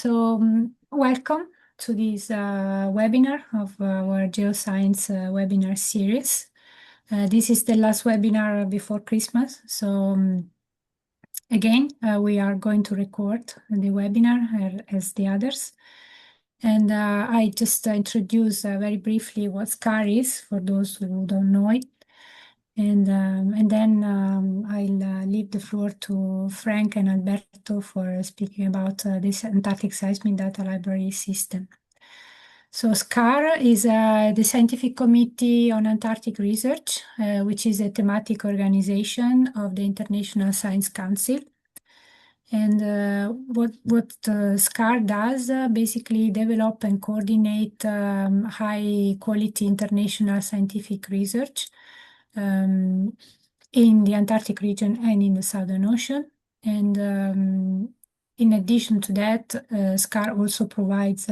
Welcome to this webinar of our Geoscience webinar series. This is the last webinar before Christmas. Again, we are going to record the webinar as the others. And I just introduce very briefly what SCAR is for those who don't know it. And then I'll leave the floor to Frank and Alberto for speaking about this Antarctic Seismic Data Library System. So SCAR is the Scientific Committee on Antarctic Research, which is a thematic organization of the International Science Council. And what SCAR does, basically develop and coordinate high quality international scientific research in the Antarctic region and in the Southern Ocean. And in addition to that, SCAR also provides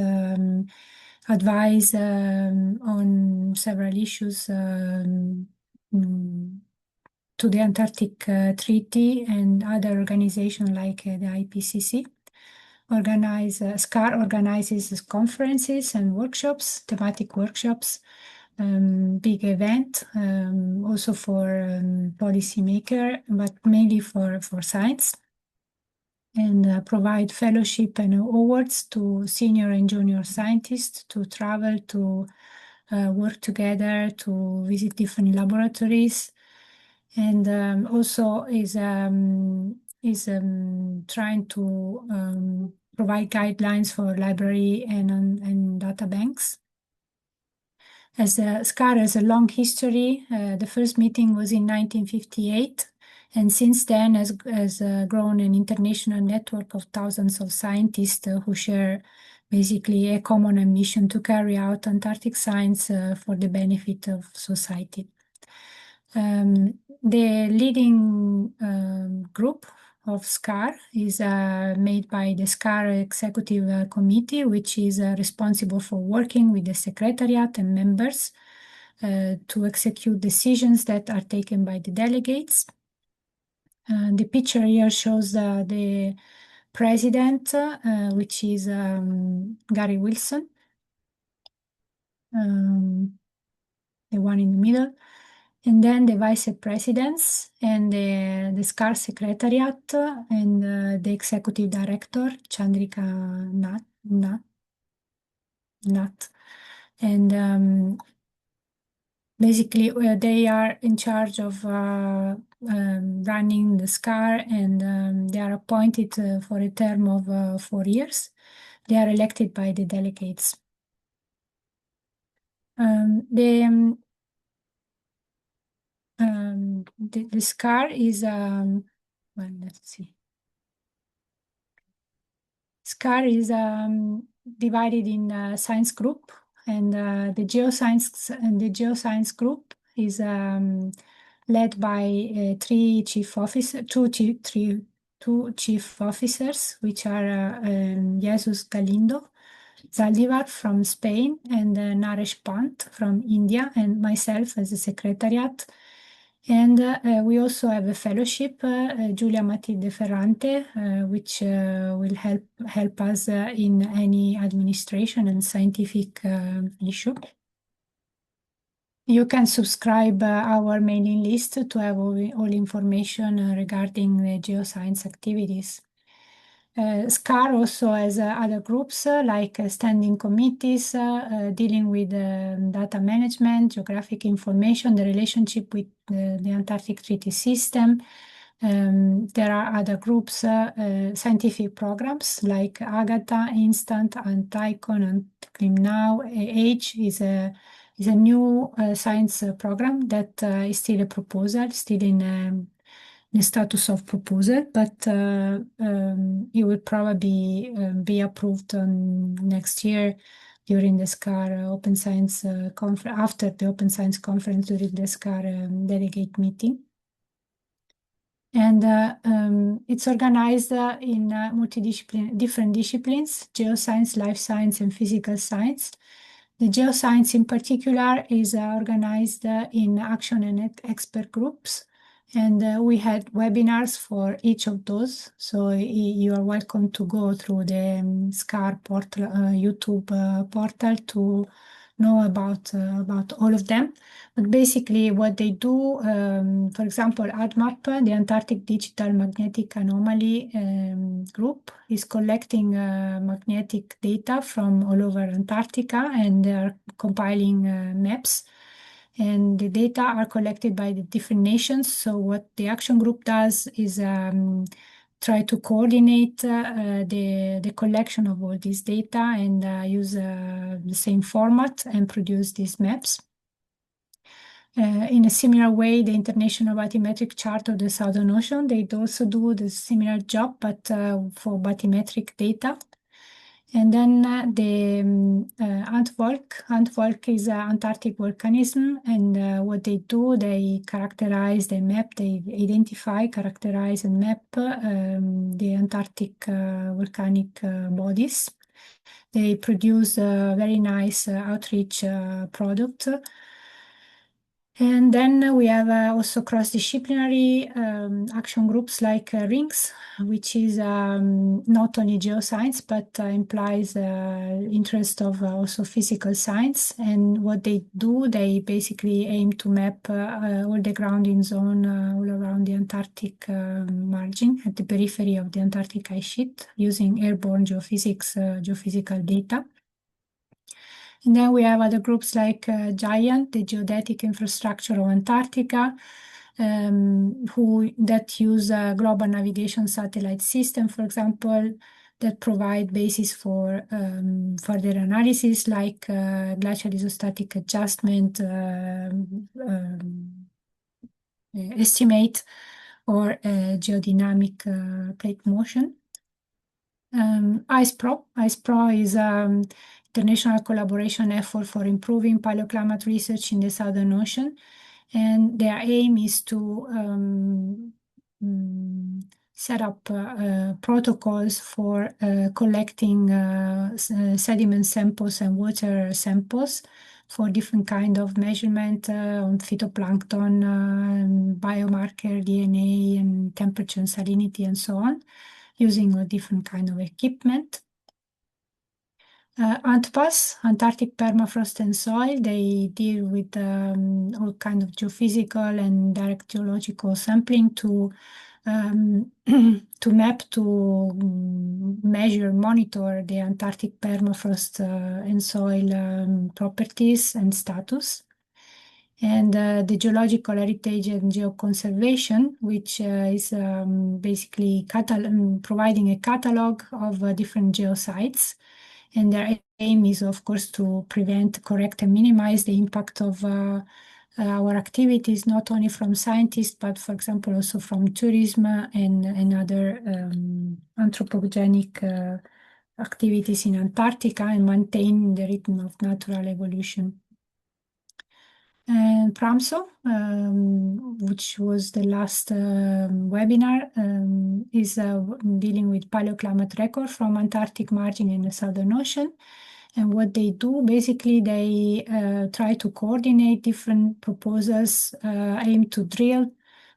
advice on several issues to the Antarctic Treaty and other organizations like the IPCC. SCAR organizes conferences and workshops, thematic workshops, big event, also for policymaker, but mainly for science, and provide fellowship and awards to senior and junior scientists to travel, to work together, to visit different laboratories, and also is trying to provide guidelines for library and data banks. As SCAR has a long history, the first meeting was in 1958, and since then has grown an international network of thousands of scientists who share basically a common mission to carry out Antarctic science for the benefit of society. The leading group of SCAR is made by the SCAR Executive Committee, which is responsible for working with the Secretariat and members to execute decisions that are taken by the delegates. The picture here shows the president, which is Gary Wilson, the one in the middle. And then the vice presidents and the SCAR secretariat and the executive director, Chandrika Nath. And basically, they are in charge of running the SCAR, and they are appointed for a term of 4 years. They are elected by the delegates. The SCAR is, well, let's see. SCAR is divided in science group, and the geoscience group is led by two chief officers, which are Jesus Galindo Zaldivar from Spain, and Naresh Pant from India, and myself as a secretariat. And we also have a fellowship, Giulia Matilde Ferrante, which will help us in any administration and scientific issue. You can subscribe our mailing list to have all information regarding the geoscience activities. SCAR also has other groups like standing committees dealing with data management, geographic information, the relationship with the Antarctic Treaty System. There are other groups, scientific programs like Agatha, Instant, Anticon, and ClimNow. AGE is a new science program that is still a proposal, still in the status of proposal, but it will probably be approved next year during the SCAR Open Science Conference, after the Open Science Conference, during the SCAR delegate meeting. And it's organized in different disciplines: geoscience, life science, and physical science. The geoscience in particular is organized in action and expert groups. And we had webinars for each of those. So you are welcome to go through the SCAR portal, YouTube portal to know about all of them. But basically what they do, for example, ADMAP, the Antarctic Digital Magnetic Anomaly group, is collecting magnetic data from all over Antarctica, and they are compiling maps, and the data are collected by the different nations. So what the action group does is try to coordinate the collection of all this data and use the same format and produce these maps. In a similar way, the International Bathymetric Chart of the Southern Ocean, they also do the similar job, but for bathymetric data. And then the Antvolk is an Antarctic volcanism, and what they do, they characterize, they map, they identify, characterize, and map the Antarctic volcanic bodies. They produce a very nice outreach product. And then we have also cross-disciplinary action groups like RINGS, which is not only geoscience, but implies interest of also physical science. And what they do, they basically aim to map all the grounding zone all around the Antarctic margin at the periphery of the Antarctic ice sheet using airborne geophysics, geophysical data. And then we have other groups like GIANT, the Geodetic Infrastructure of Antarctica, that use a global navigation satellite system, for example, that provide basis for further analysis like glacial isostatic adjustment estimate or geodynamic plate motion. ICE-PRO is international collaboration effort for improving paleoclimate research in the Southern Ocean, and their aim is to set up protocols for collecting sediment samples and water samples for different kind of measurement on phytoplankton, biomarker, DNA, and temperature and salinity, and so on, using a different kind of equipment. ANTPAS, Antarctic Permafrost and Soil, they deal with all kind of geophysical and direct geological sampling to to map, to measure, monitor the Antarctic permafrost and soil properties and status. And the geological heritage and geoconservation, which is basically providing a catalog of different geosites. And their aim is, of course, to prevent, correct, and minimize the impact of our activities, not only from scientists, but, for example, also from tourism and other anthropogenic activities in Antarctica, and maintain the rhythm of natural evolution. And PRAMSO, which was the last webinar, is dealing with paleoclimate record from Antarctic margin in the Southern Ocean. And what they do, basically, they try to coordinate different proposals, aim to drill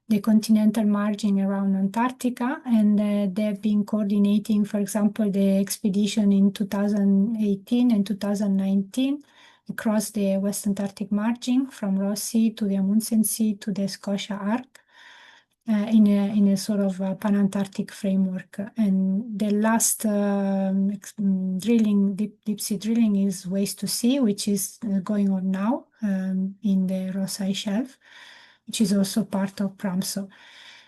the continental margin around Antarctica. And they've been coordinating, for example, the expedition in 2018 and 2019 across the West Antarctic margin, from Ross Sea to the Amundsen Sea to the Scotia Arc, in a sort of pan-Antarctic framework. And the last drilling, deep sea drilling, is Waste to Sea, which is going on now in the Ross Ice Shelf, which is also part of PRAMSO.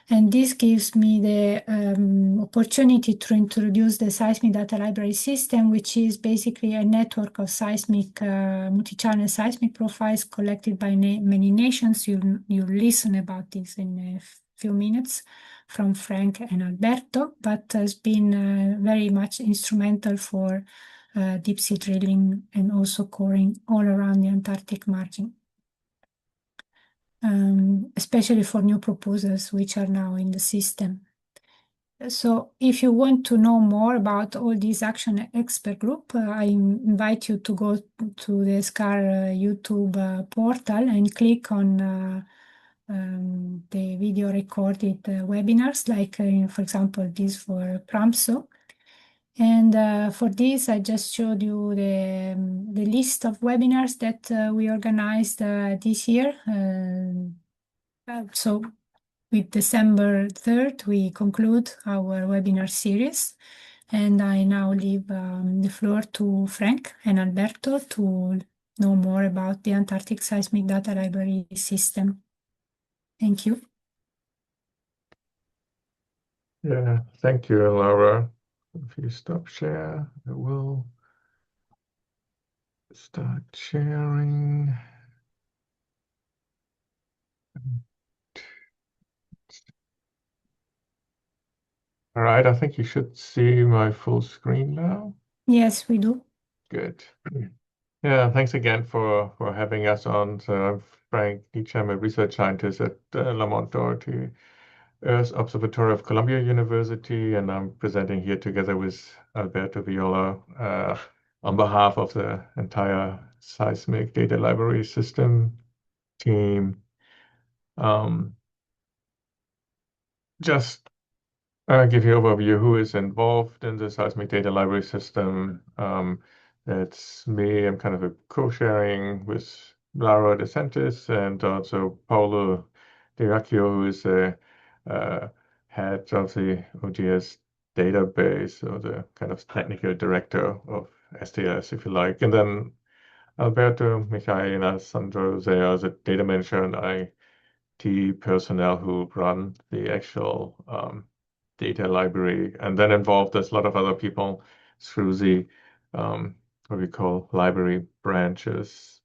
And this gives me the opportunity to introduce the Seismic Data Library System, which is basically a network of seismic, multi-channel seismic profiles collected by many nations. You'll listen about this in a few minutes from Frank and Alberto, but has been very much instrumental for deep sea drilling and also coring all around the Antarctic margin. Especially for new proposals which are now in the system. So if you want to know more about all these action expert group, I invite you to go to the SCAR YouTube portal and click on the video recorded webinars, like, for example, this for Pramso. And for this, I just showed you the list of webinars that we organized this year. So with December 3rd, we conclude our webinar series. And I now leave the floor to Frank and Alberto to know more about the Antarctic Seismic Data Library system. Thank you. Yeah, thank you, Laura. If you stop share, I will start sharing. All right, I think you should see my full screen now. Yes, we do. Good. Yeah, thanks again for having us on. So I'm Frank Nietzsche. I'm a research scientist at Lamont Doherty Earth Observatory of Columbia University, and I'm presenting here together with Alberto Viola on behalf of the entire Seismic Data Library System team. Just give you an overview who is involved in the Seismic Data Library System. It's me. I'm kind of a co-sharing with Laura DeSantis and also Paulo Diracchio, who is the head of the OGS database, or the kind of technical director of SDLS, if you like. And then Alberto, Michael, and Sandro, they are the data manager and IT personnel who run the actual data library, and then involved there's a lot of other people through the what we call library branches.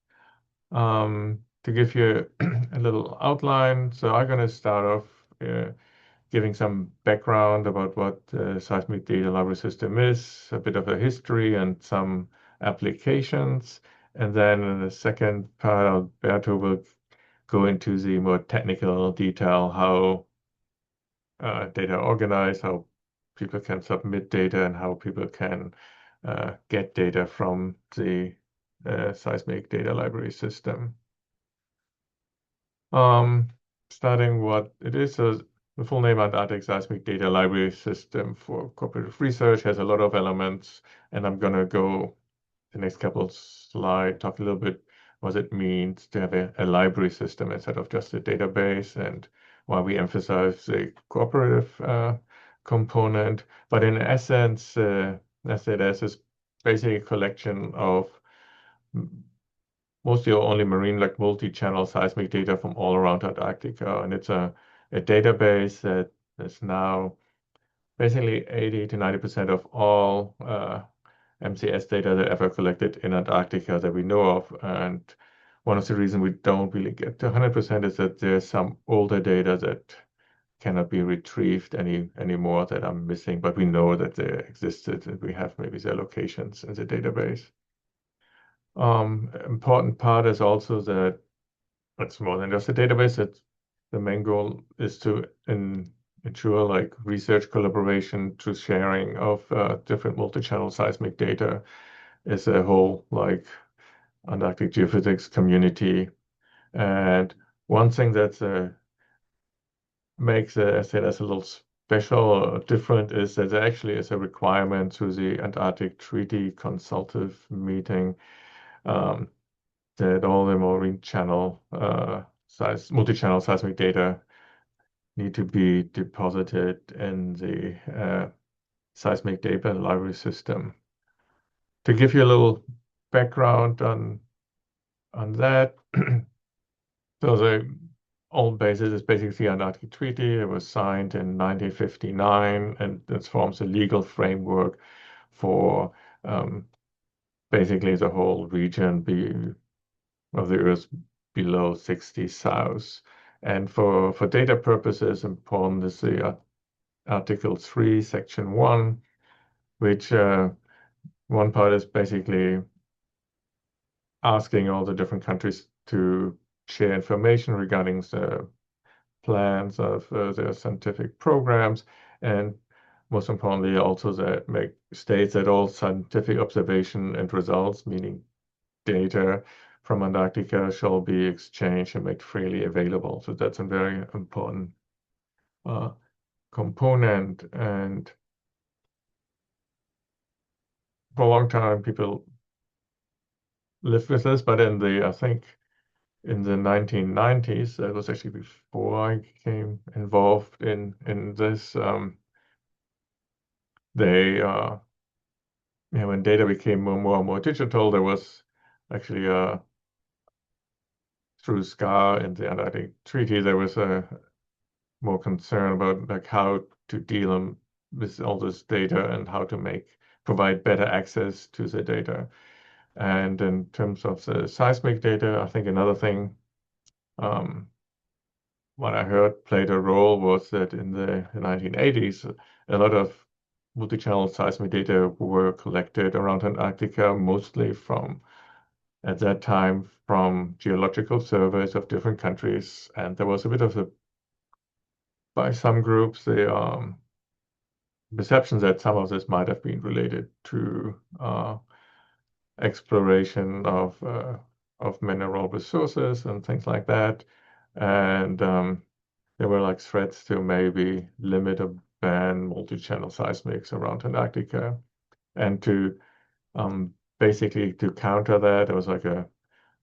To give you a little outline, so I'm going to start off giving some background about what the Seismic Data Library System is, a bit of a history and some applications. And then in the second part, Alberto will go into the more technical detail, how data are organized, how people can submit data, and how people can get data from the Seismic Data Library System. Starting what it is, so the full name Antarctic Seismic Data Library System for Cooperative Research has a lot of elements, and I'm going to go the next couple of slides, talk a little bit what it means to have a library system instead of just a database, and why we emphasize the cooperative component. But in essence, SDLS is basically a collection of mostly only marine, like multi-channel seismic data from all around Antarctica. And it's a database that is now basically 80 to 90% of all MCS data that ever collected in Antarctica that we know of. And one of the reasons we don't really get to 100% is that there's some older data that cannot be retrieved anymore that are missing, but we know that they existed, and we have maybe their locations in the database. Important part is also that it's more than just a database. It's the main goal is to ensure like research collaboration through sharing of different multi-channel seismic data as a whole, like Antarctic geophysics community. And one thing that makes SDLS a little special or different is that there actually is a requirement through the Antarctic Treaty Consultative Meeting that all the marine channel multi-channel seismic data need to be deposited in the Seismic Data Library System. To give you a little background on that, so the old basis is basically the Antarctic Treaty. It was signed in 1959, and it forms a legal framework for basically the whole region of the Earth below 60 south. And for data purposes, important is the Article 3, Section 1, which one part is basically asking all the different countries to share information regarding the plans of their scientific programs, and most importantly also states that all scientific observation and results, meaning data from Antarctica shall be exchanged and made freely available. So that's a very important component. And for a long time, people lived with this, but I think in the 1990s, that was actually before I became involved in this, when data became more and more digital, there was actually through SCAR and the Antarctic Treaty, there was a more concern about like how to deal with all this data and how to provide better access to the data. And in terms of the seismic data, I think another thing what I heard played a role was that in the 1980s, a lot of multi-channel seismic data were collected around Antarctica, mostly at that time, from geological surveys of different countries. And there was a bit of by some groups, the perception that some of this might have been related to exploration of mineral resources and things like that. And there were like threats to maybe limit or ban multi-channel seismics around Antarctica. And to basically to counter that, there was like a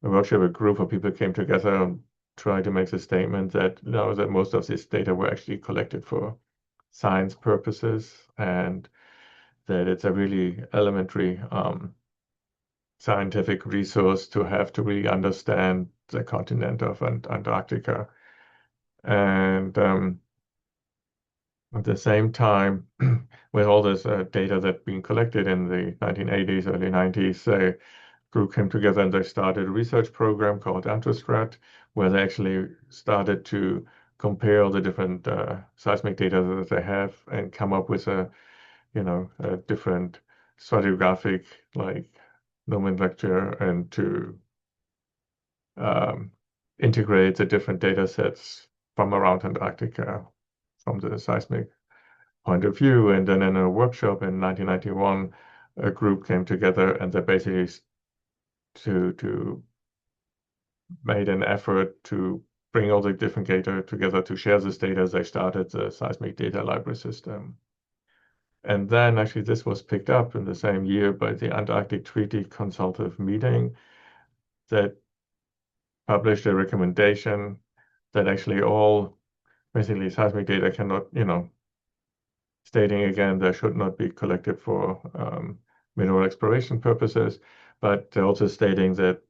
workshop, a group of people came together and tried to make the statement that that most of this data were actually collected for science purposes, and that it's a really elementary scientific resource to have to really understand the continent of Antarctica. And at the same time, with all this data that being collected in the 1980s, early 90s, a group came together and they started a research program called Antarctic, where they actually started to compare all the different seismic data that they have and come up with a different stratigraphic like nomenclature, and to integrate the different data sets from around Antarctica from the seismic point of view. And then in a workshop in 1991, a group came together and they basically to made an effort to bring all the different data together to share this data. They started the Seismic Data Library System. And then actually this was picked up in the same year by the Antarctic Treaty Consultative Meeting that published a recommendation that actually all basically seismic data cannot, stating again there should not be collected for mineral exploration purposes, but also stating that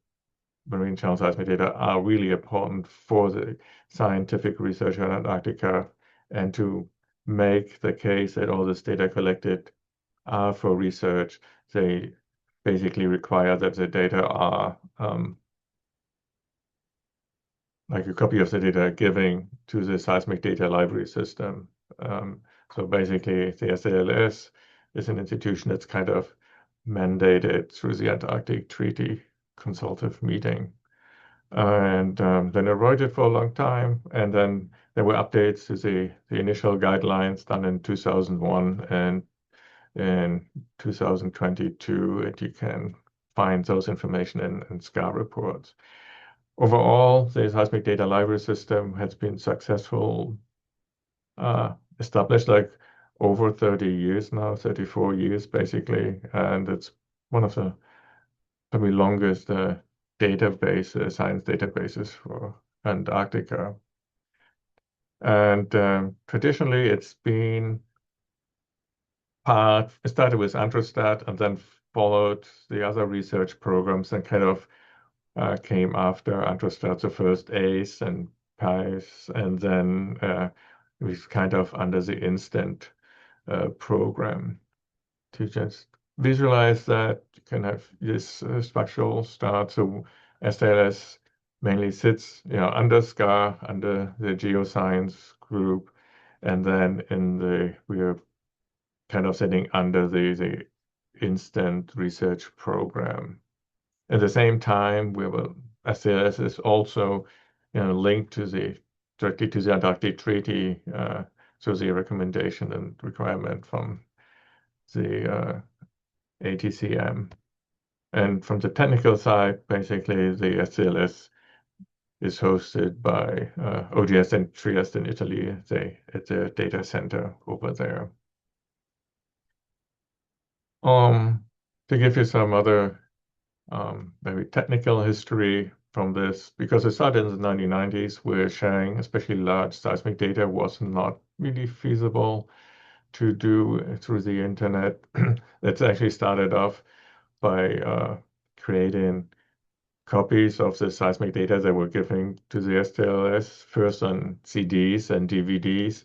marine channel seismic data are really important for the scientific research on Antarctica, and to make the case that all this data collected are for research, they basically require that the data are like a copy of the data giving to the Seismic Data Library System. So basically, the SDLS is an institution that's kind of mandated through the Antarctic Treaty Consultative Meeting. And then I wrote it for a long time, and then there were updates to the initial guidelines done in 2001 and in 2022, and you can find those information in SCAR reports. Overall, the Seismic Data Library System has been successful, established like over 30 years now, 34 years basically, and it's one of the probably longest science databases for Antarctica. And traditionally, it's been it started with Antrostat and then followed the other research programs and kind of came after Antrostat, the first ACE and PICE, and then it was kind of under the INSTANT program. To just visualize that, you can have this structural start. So SDLS mainly sits, under SCAR, under the geoscience group, and then we are kind of sitting under the INSTANT research program. At the same time, SDLS is also linked directly to the Antarctic Treaty, so the recommendation and requirement from the ATCM. And from the technical side, basically the SDLS is hosted by OGS and Trieste in Italy at the data center over there. To give you some other very technical history from this, because it started in the 1990s, where sharing especially large seismic data was not really feasible to do through the internet. It's actually started off by creating copies of the seismic data that were given to the SDLS, first on CDs and DVDs,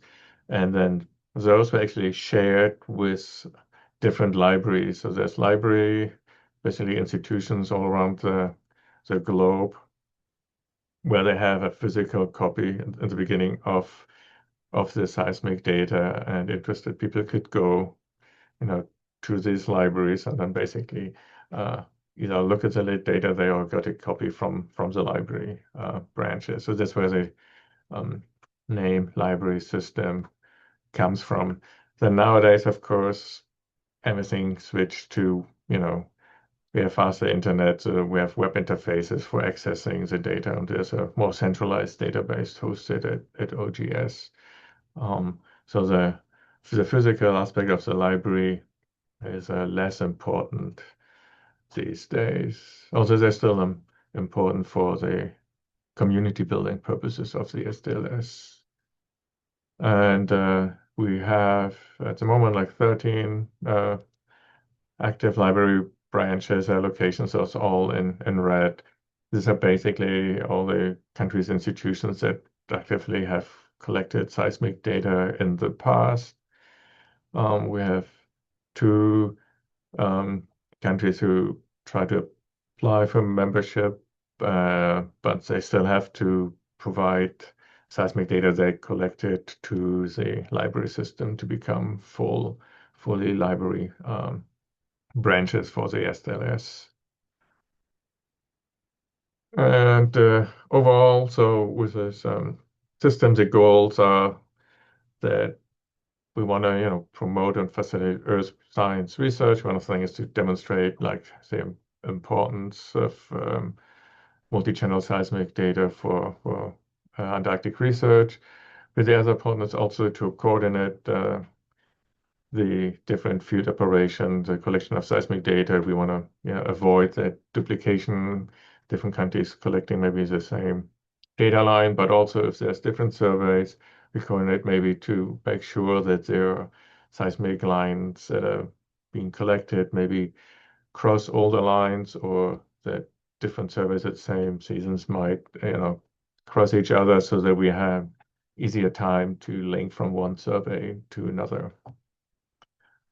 and then those were actually shared with different libraries. So there's library, basically institutions all around the globe, where they have a physical copy in the beginning of the seismic data, and interested people could go, to these libraries and then basically look at the data they all got a copy from the library branches. So that's where the name library system comes from. Then nowadays, of course, everything switched to, we have faster internet, we have web interfaces for accessing the data, and there's a more centralized database hosted at OGS. So the physical aspect of the library is less important these days. Although they're still important for the community building purposes of the SDLS. And we have at the moment like 13 active library branches, locations, that's all in red. These are basically all the countries' institutions that actively have collected seismic data in the past. We have two countries who try to apply for membership, but they still have to provide seismic data they collected to the library system to become fully library branches for the SDLS. And overall, so with this system, the goals are that we want to, promote and facilitate Earth science research. One of the things is to demonstrate, like, the importance of multi-channel seismic data for Antarctic research. With the other partners also to coordinate the different field operations, the collection of seismic data. We want to avoid that duplication, different countries collecting maybe the same data line, but also if there's different surveys, we coordinate maybe to make sure that there are seismic lines that are being collected, maybe cross all the lines, or that different surveys at the same seasons might, cross each other so that we have easier time to link from one survey to another.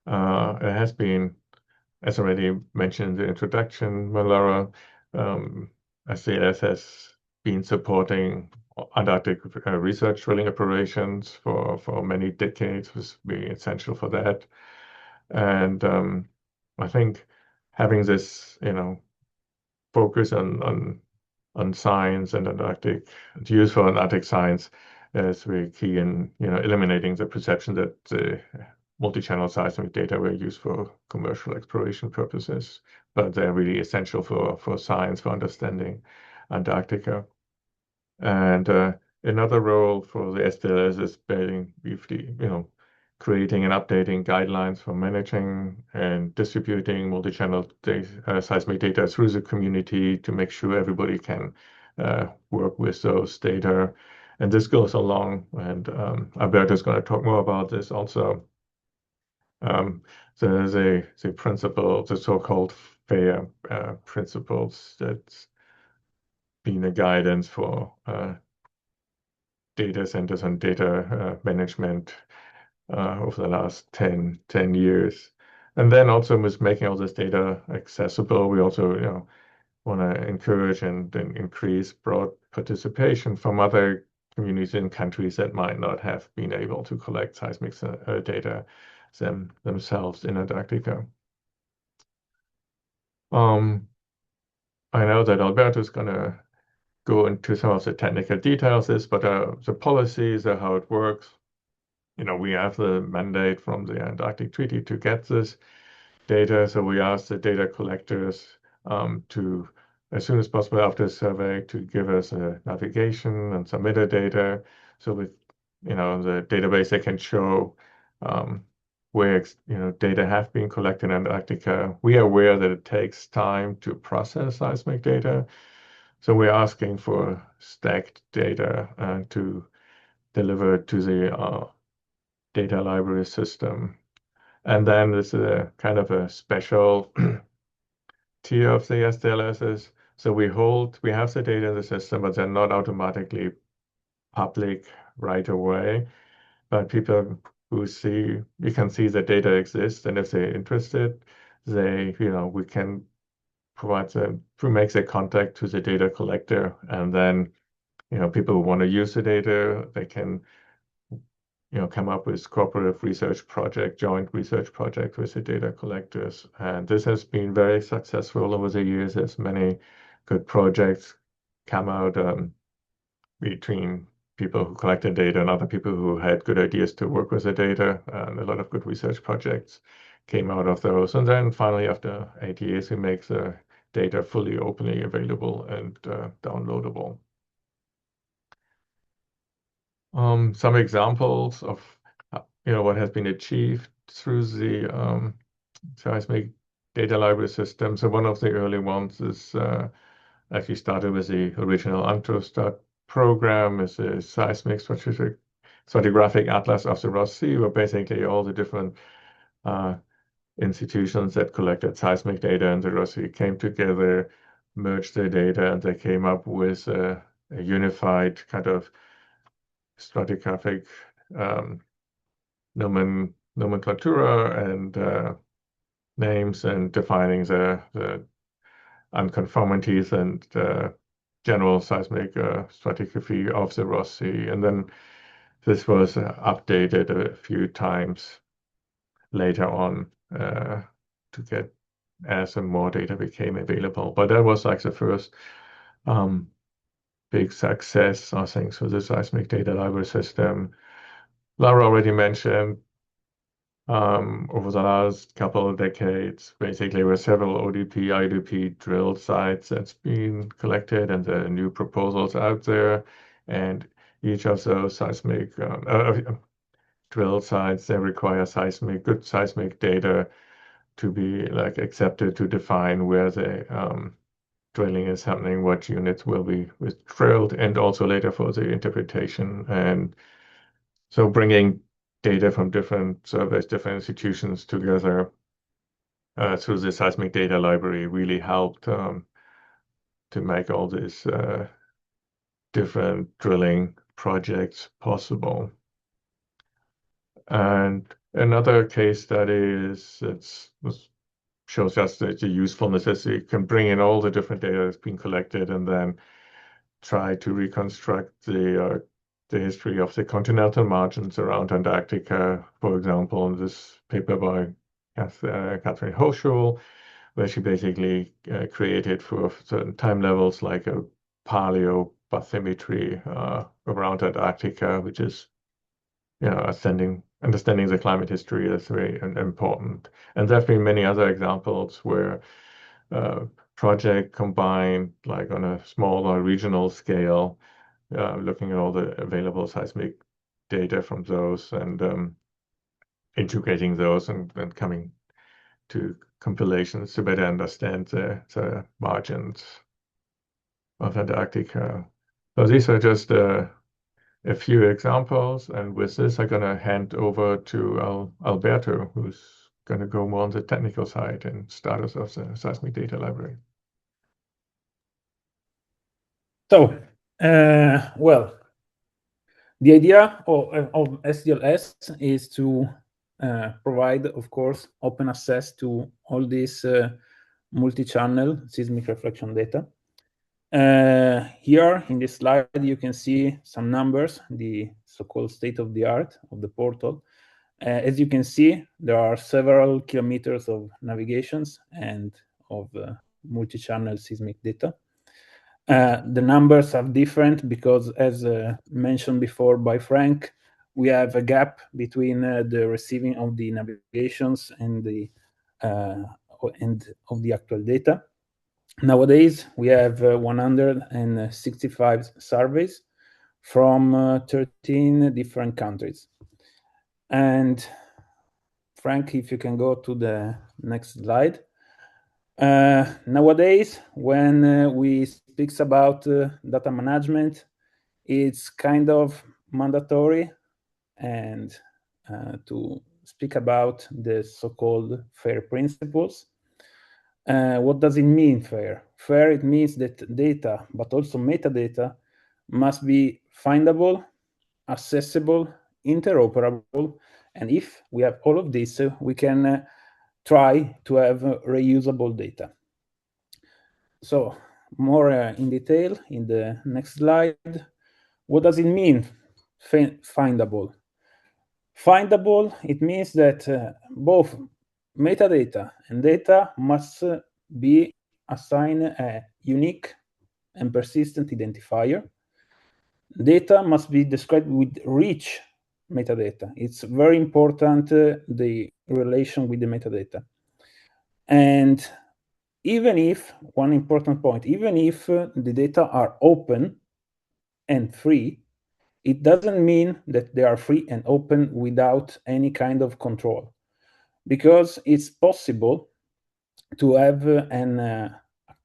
It has been, as already mentioned in the introduction, Laura, SDLS has been supporting Antarctic research drilling operations for many decades, was being essential for that. And I think having this, focus on science and Antarctic, use for Antarctic science is very key in, eliminating the perception that the multi-channel seismic data were used for commercial exploration purposes, but they're really essential for science, for understanding Antarctica. And another role for the SDLS is building, creating and updating guidelines for managing and distributing multi-channel seismic data through the community to make sure everybody can work with those data. And this goes along, and Alberto is going to talk more about this also. There's a principle, the so-called FAIR principles, that's been a guidance for data centers and data management over the last 10 years. And then also with making all this data accessible, we also want to encourage and increase broad participation from other communities in countries that might not have been able to collect seismic data themselves in Antarctica. I know that Alberto is going to go into some of the technical details of this, but the policies are how it works. We have the mandate from the Antarctic Treaty to get this data, so we ask the data collectors to, as soon as possible after the survey, to give us a navigation and some metadata. So with, the database, they can show where, data have been collected in Antarctica. We are aware that it takes time to process seismic data. So we're asking for stacked data to deliver to the data library system. And then there's a kind of a special tier of the SDLSs. So we have the data in the system, but they're not automatically public right away. But people we can see the data exists, and if they're interested, we can provide them, to make the contact to the data collector, and then, people who want to use the data, they can, come up with cooperative research project, joint research project with the data collectors. And this has been very successful over the years. There's many good projects come out between people who collected data and other people who had good ideas to work with the data. And a lot of good research projects came out of those. And then finally, after 8 years, we make the data fully openly available and downloadable. Some examples of what has been achieved through the Seismic data library system. So one of the early ones is actually started with the original Antarctic program, is a Seismic stratigraphic atlas of the Ross Sea, where basically all the different institutions that collected seismic data in the Ross Sea came together, merged their data, and they came up with a unified kind of stratigraphic nomenclatura and names, and defining the unconformities and general seismic stratigraphy of the Ross Sea. And then this was updated a few times later on to get as some more data became available. But that was like the first big success, I think, for the seismic data library system. Laura already mentioned over the last couple of decades, basically, with several ODP, IDP drill sites that's been collected, and the new proposals out there. And each of those seismic drill sites, they require good seismic data to be accepted to define where the drilling is happening, what units will be drilled, and also later for the interpretation. And so bringing data from different surveys, different institutions together through the seismic data library really helped to make all these different drilling projects possible. And another case study shows us the usefulness, as you can bring in all the different data that's been collected and then try to reconstruct the history of the continental margins around Antarctica, for example, in this paper by Catherine Hochschul, where she basically created for certain time levels like a paleobathymetry around Antarctica, which is, understanding the climate history is very important. And there have been many other examples where project combined, like on a smaller regional scale, looking at all the available seismic data from those and integrating those and coming to compilations to better understand the margins of Antarctica. So these are just a few examples, and with this, I'm going to hand over to Alberto, who's going to go more on the technical side and status of the seismic data library. So, well, the idea of SDLS is to provide, of course, open access to all this multi-channel seismic reflection data. Here in this slide, you can see some numbers, the so-called state-of-the-art of the portal. As you can see, there are several kilometers of navigations and of multi-channel seismic data. The numbers are different because, as mentioned before by Frank, we have a gap between the receiving of the navigations and the and of the actual data. Nowadays, we have 165 surveys from 13 different countries. And Frank, if you can go to the next slide. Nowadays, when we speak about data management, it's kind of mandatory and to speak about the so-called FAIR principles. What does it mean, FAIR? FAIR, it means that data, but also metadata, must be findable, accessible, interoperable, and if we have all of this, we can try to have reusable data. So more in detail in the next slide. What does it mean, findable? Findable, it means that both metadata and data must be assigned a unique and persistent identifier. Data must be described with rich metadata. It's very important, the relation with the metadata. And even if, one important point, even if the data are open and free, it doesn't mean that they are free and open without any kind of control, because it's possible to have an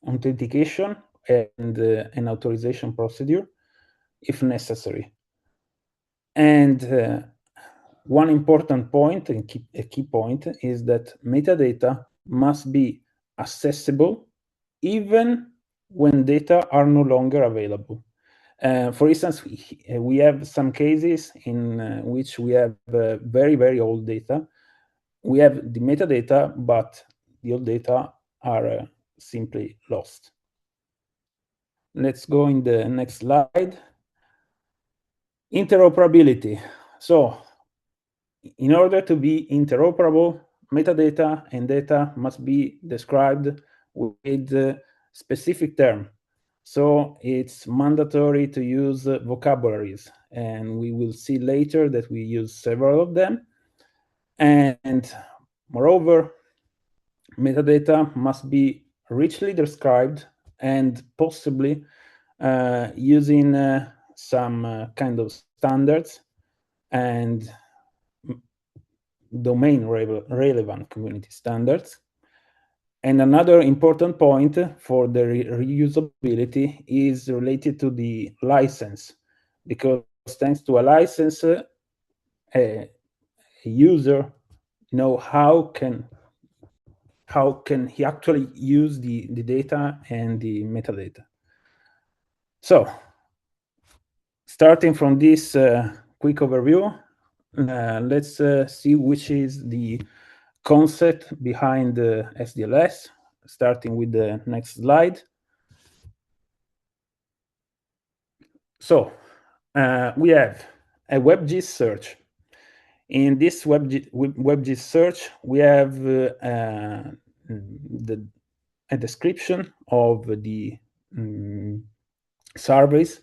authentication and an authorization procedure if necessary. And one important point, and a key point, is that metadata must be accessible even when data are no longer available. For instance, we have some cases in which we have very, very old data. We have the metadata, but the old data are simply lost. Let's go in the next slide. Interoperability. So, in order to be interoperable, metadata and data must be described with a specific term. So it's mandatory to use vocabularies, and we will see later that we use several of them. And moreover, metadata must be richly described and possibly using some kind of standards and domain relevant community standards. And another important point for the reusability is related to the license, because thanks to a license, a user know how can he actually use the data and the metadata. So, starting from this quick overview, let's see which is the concept behind the SDLS, starting with the next slide. So we have a WebGIS search. In this WebGIS search, we have a description of the surveys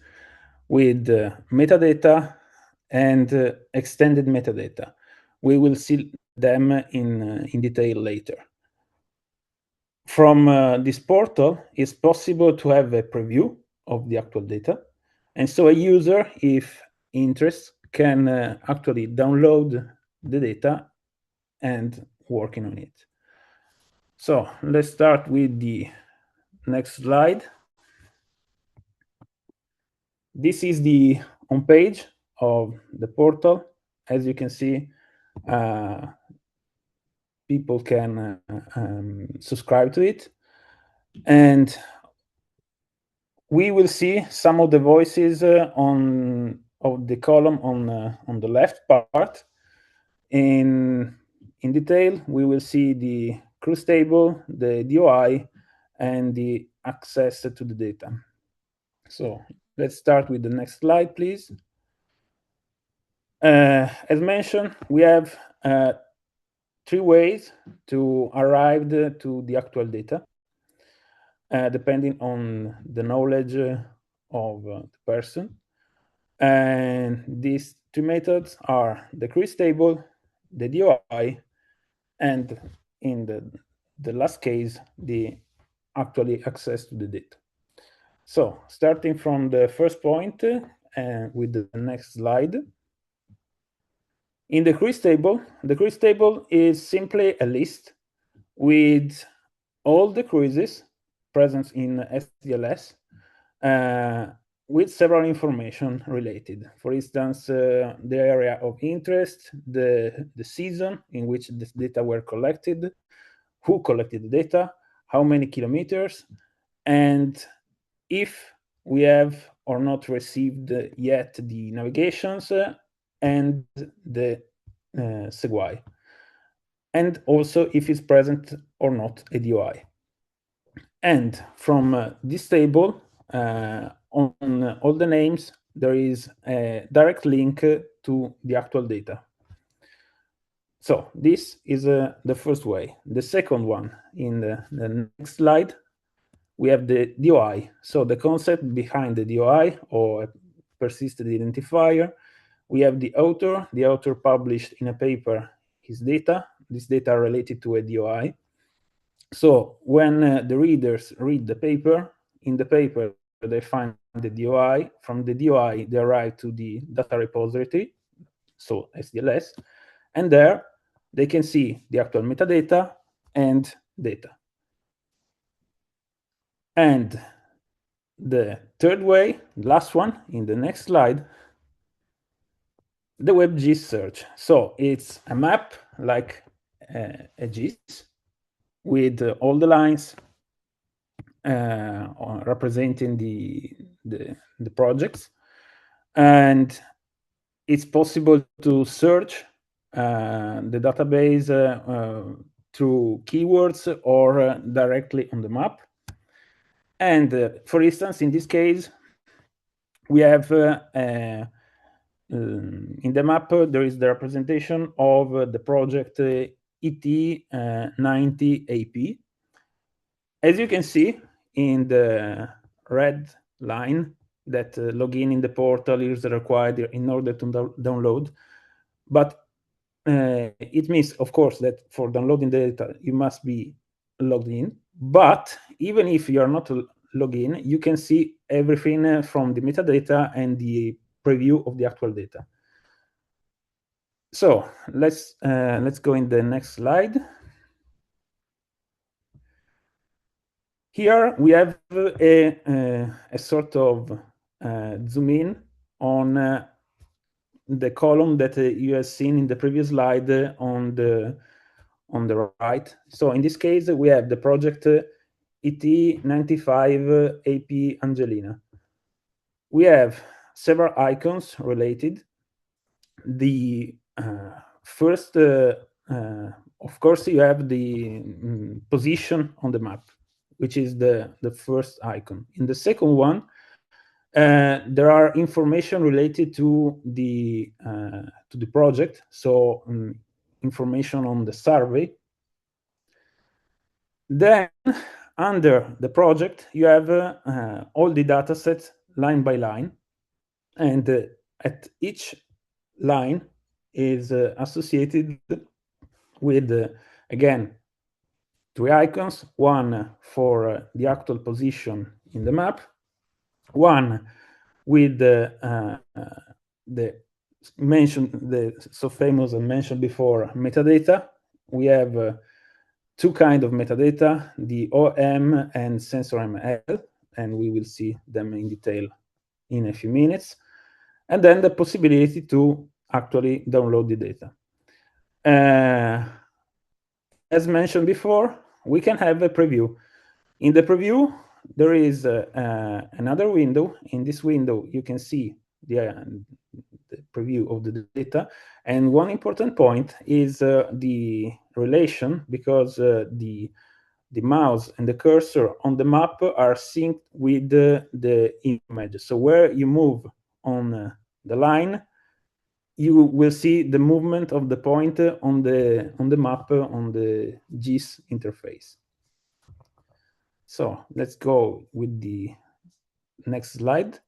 with metadata and extended metadata. We will see them in detail later. From this portal, it's possible to have a preview of the actual data. And so a user, if interested, can actually download the data and working on it. So let's start with the next slide. This is the homepage of the portal. As you can see, people can subscribe to it. And we will see some of the voices of the column on the left part. In detail, we will see the cruise table, the DOI, and the access to the data. So let's start with the next slide, please. As mentioned, we have 3 ways to arrive to the actual data, depending on the knowledge of the person. And these 2 methods are the cruise table, the DOI, and in the last case, the actually access to the data. So starting from the first point with the next slide. In the cruise table is simply a list with all the cruises present in SDLS with several information related. For instance, the area of interest, the season in which the data were collected, who collected the data, how many kilometers, and if we have or not received yet the navigations and the SEGUI, and also if it's present or not a DOI. And from this table, on all the names, there is a direct link to the actual data. So this is the first way. The second one, in the next slide, we have the DOI. So the concept behind the DOI, or persisted identifier. We have the author. The author published in a paper his data. This data are related to a DOI. So when the readers read the paper, in the paper they find the DOI. From the DOI, they arrive to the data repository, so SDLS, and there they can see the actual metadata and data. And the third way, last one, in the next slide, the WebGIS search. So it's a map like a GIS with all the lines representing the projects, and it's possible to search the database through keywords or directly on the map. And for instance, in this case, we have in the map there is the representation of the project ET90AP. As you can see in the red line, that login in the portal is required in order to download. But it means, of course, that for downloading the data, you must be logged in. But even if you are not logged in, you can see everything from the metadata and the preview of the actual data. So let's go in the next slide. Here we have a sort of zoom in on the column that you have seen in the previous slide on the right. So in this case, we have the project ET95AP Angelina. We have several icons related. The first, of course, you have the position on the map, which is the first icon. In the second one, there are information related to the project, so information on the survey. Then, under the project, you have all the data sets line by line, and at each line is associated with, again, three icons, one for the actual position in the map, one with the so famous and mentioned before metadata. We have two kinds of metadata, the OM and sensor ML, and we will see them in detail in a few minutes. And then the possibility to actually download the data. As mentioned before, we can have a preview. In the preview, there is another window. In this window, you can see the preview of the data. And one important point is the relation, because the mouse and the cursor on the map are synced with the image. So where you move on the line, you will see the movement of the point on the map on the GIS interface. So let's go with the next slide.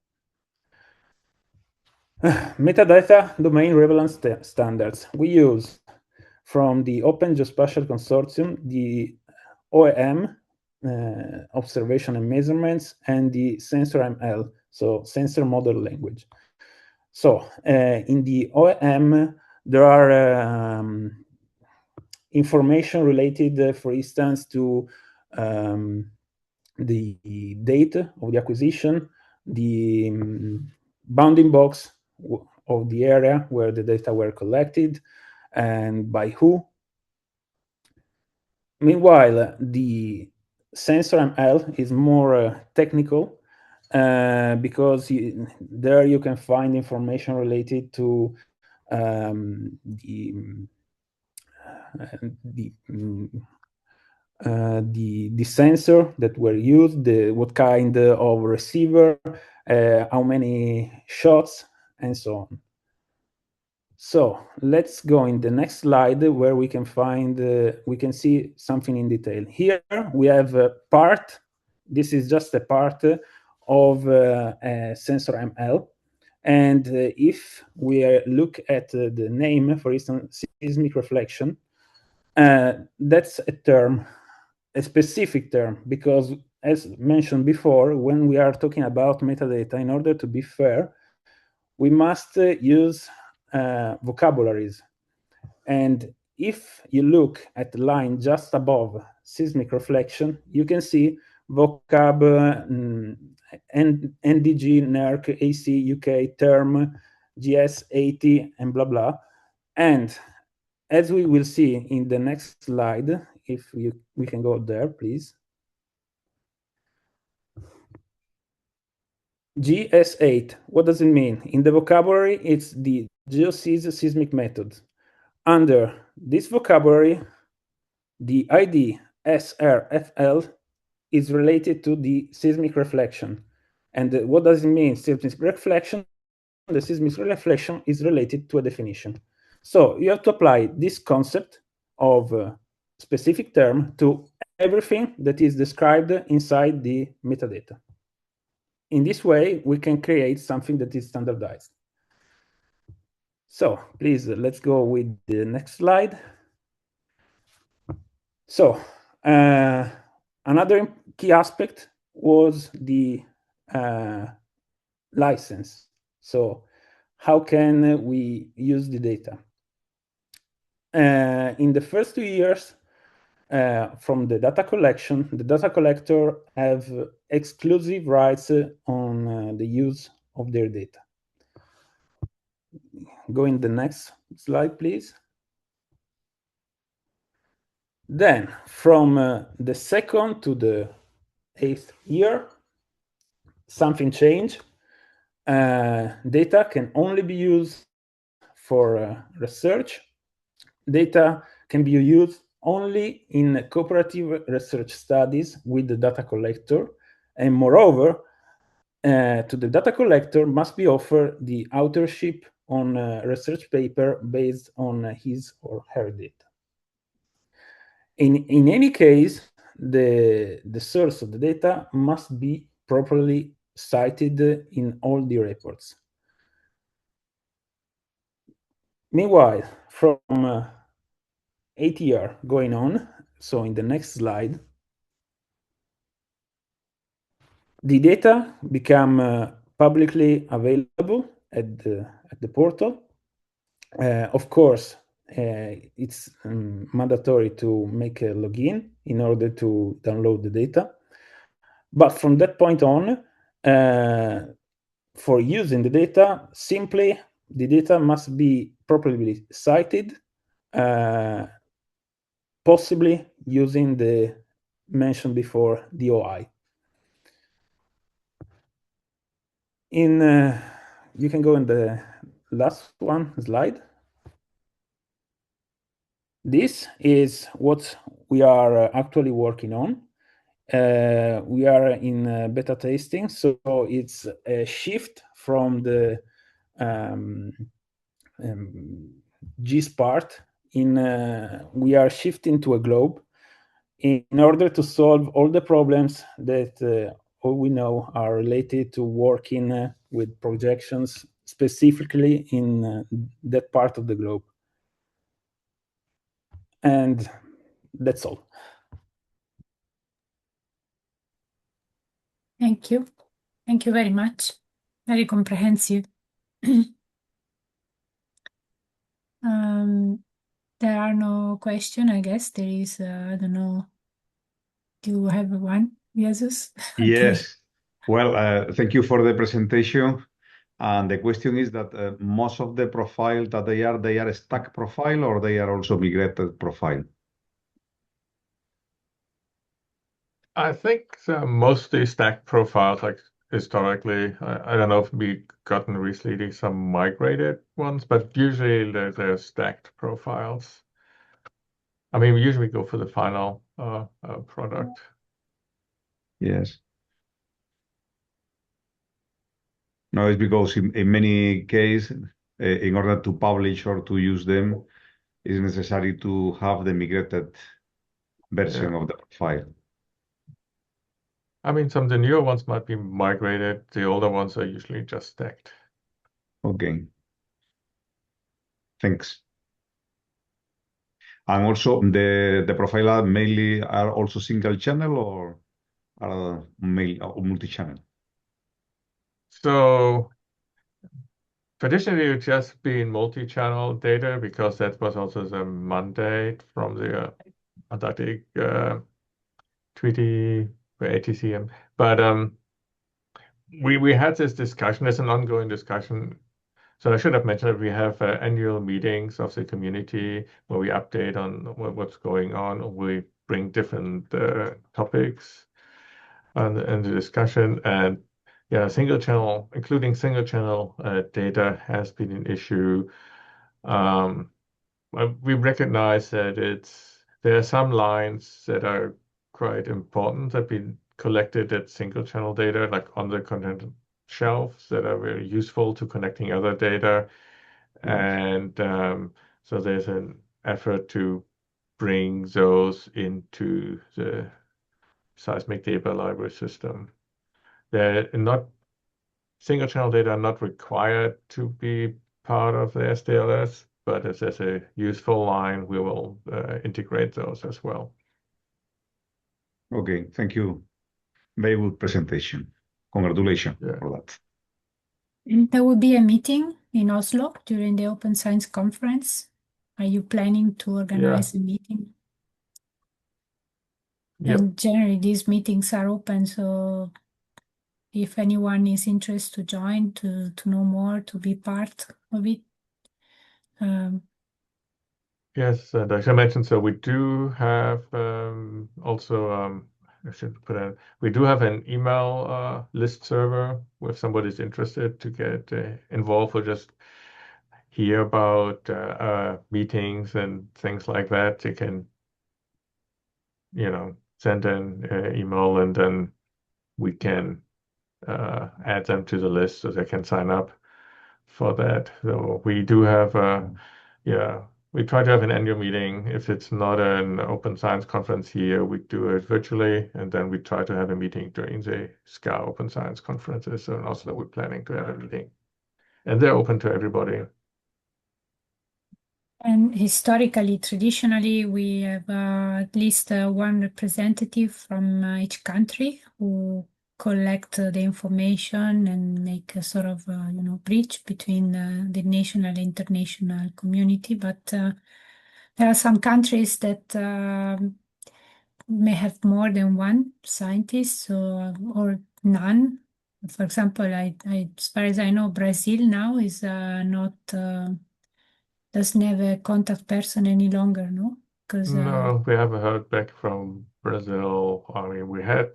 Metadata domain relevance standards. We use from the Open Geospatial Consortium the OEM observation and measurements, and the sensor ML, so sensor model language. So in the OM, there are information related, for instance, to the date of the acquisition, the bounding box of the area where the data were collected, and by who. Meanwhile, the sensor ML is more technical, because there you can find information related to the sensor that were used, what kind of receiver, how many shots, and so on. So let's go in the next slide where we can find, we can see something in detail. Here we have a part. This is just a part of a sensor ML. And if we look at the name, for instance, seismic reflection, that's a term, a specific term, because as mentioned before, when we are talking about metadata, in order to be fair, we must use vocabularies. And if you look at the line just above seismic reflection, you can see vocab NDG, NERC, AC, UK, term, GS 80, and blah, blah. And as we will see in the next slide, if we can go there, please. GS8, what does it mean? In the vocabulary, it's the geosys seismic method. Under this vocabulary, the ID SRFL is related to the seismic reflection. And what does it mean, seismic reflection? The seismic reflection is related to a definition. So you have to apply this concept of specific term to everything that is described inside the metadata. In this way, we can create something that is standardized. So please, let's go with the next slide. So another key aspect was the license. So how can we use the data? In the first 2 years, from the data collection, the data collector have exclusive rights on the use of their data. Go in the next slide, please. Then, from the 2nd to the 8th year, something changed. Data can only be used for research. Data can be used only in cooperative research studies with the data collector, and moreover, to the data collector must be offered the authorship on a research paper based on his or her data. In any case, the source of the data must be properly cited in all the reports. Meanwhile, from 8 years going on, so in the next slide, the data become publicly available at the portal. Of course, it's mandatory to make a login in order to download the data. But from that point on, for using the data, simply the data must be properly cited, possibly using the mentioned before DOI. You can go in the last one slide. This is what we are actually working on. We are in beta testing, so it's a shift from the GIS part. We are shifting to a globe in order to solve all the problems that all we know are related to working with projections, specifically in that part of the globe. And that's all. Thank you. Thank you very much. Very comprehensive. There are no questions, I guess. There is, I don't know. Do you have one, Jesus? Okay. Yes. Well, thank you for the presentation. And the question is that most of the profile that they are stack profile or they are also migrated profile? I think mostly stacked profiles, like historically. I don't know if we gotten recently some migrated ones, but usually they're stacked profiles. I mean, we usually go for the final product. Yes. No, it's because in many cases, in order to publish or to use them, it's necessary to have the migrated version Yeah. of the profile. I mean, some of the newer ones might be migrated. The older ones are usually just stacked. Okay. Thanks. And also the profile are mainly are also single channel or are multi-channel? So traditionally, it's just been multi-channel data because that was also the mandate from the Antarctic Treaty for ATCM. But we had this discussion. It's an ongoing discussion. So I should have mentioned that we have annual meetings of the community where we update on what's going on. We bring different topics and the discussion. And yeah, single channel, including single channel data has been an issue. We recognize that there are some lines that are quite important that been collected at single channel data, like on the content shelves that are very useful to connecting other data. And so there's an effort to bring those into the seismic data library system. They're not single channel data are not required to be part of the SDLS, but as a useful line, we will integrate those as well. Okay, thank you. Very good presentation. Congratulations for that. There will be a meeting in Oslo during the Open Science Conference. Are you planning to organize a meeting? Yep. And generally, these meetings are open, so if anyone is interested to join, to know more, to be part of it. Yes, and I should mention, so we do have also, I should put in, we do have an email list server if somebody's interested to get involved or just hear about meetings and things like that. You can, send an email and then we can add them to the list so they can sign up for that. So we do have we try to have an annual meeting. If it's not an open science conference here, we do it virtually, and then we try to have a meeting during the SCA open science conferences. So in Oslo, we're planning to have a meeting, and they're open to everybody. And historically, traditionally, we have at least one representative from each country who collect the information and make a sort of bridge between the national and international community. But there are some countries that may have more than one scientist, or none. For example, as far as I know, Brazil now is not doesn't have a contact person any longer, no? Because No, we haven't heard back from Brazil. I mean, we had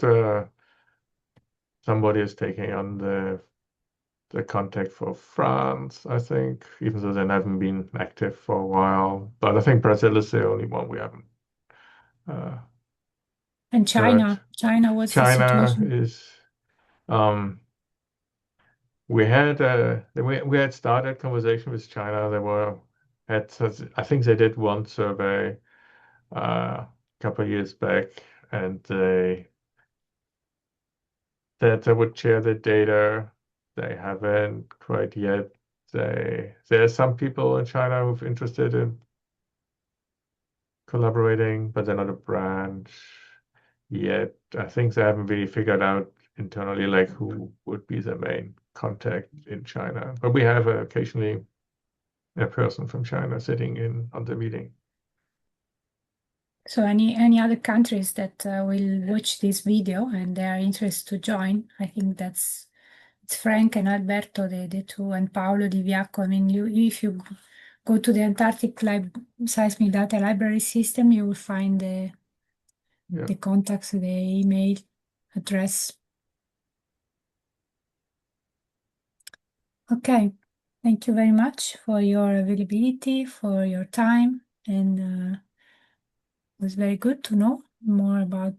somebody is taking on the contact for France, I think, even though they haven't been active for a while. But I think Brazil is the only one we haven't. And China, what's the China situation? is. We had started conversation with China. I think they did one survey a couple of years back, and they said they would share the data. They haven't quite yet. There are some people in China who've interested in collaborating, but they're not a branch yet. I think they haven't really figured out internally, like who would be the main contact in China. But we have occasionally a person from China sitting in on the meeting. So any other countries that will watch this video and they are interested to join, I think it's Frank and Alberto, the two, and Paolo Di Viacco. I mean, if you go to the Antarctic Seismic Data Library System, you will find the contacts, the email address. Okay, thank you very much for your availability, for your time, and it was very good to know more about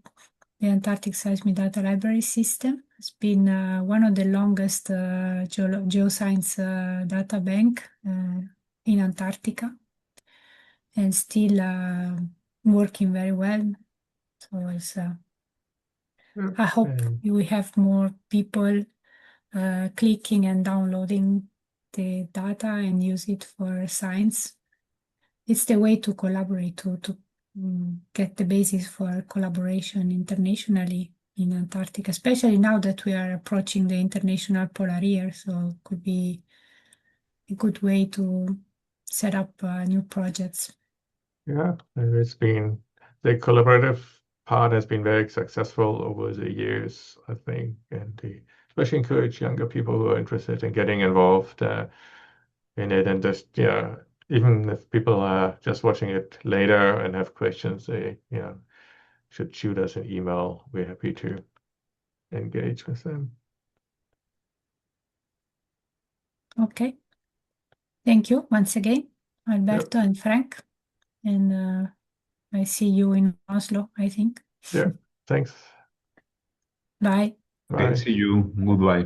the Antarctic Seismic Data Library System. It's been one of the longest geoscience data bank in Antarctica, and still working very well. So it's, I hope we have more people clicking and downloading the data and use it for science. It's the way to collaborate, to get the basis for collaboration internationally in Antarctica, especially now that we are approaching the International Polar Year. So it could be a good way to set up new projects. Yeah, it's been the collaborative part has been very successful over the years, I think, and especially encourage younger people who are interested in getting involved in it, and just even if people are just watching it later and have questions, they should shoot us an email. We're happy to engage with them. Okay. Thank you once again, Alberto and Frank. And I see you in Oslo, I think. Yeah, thanks. Bye. Bye. See you. Goodbye.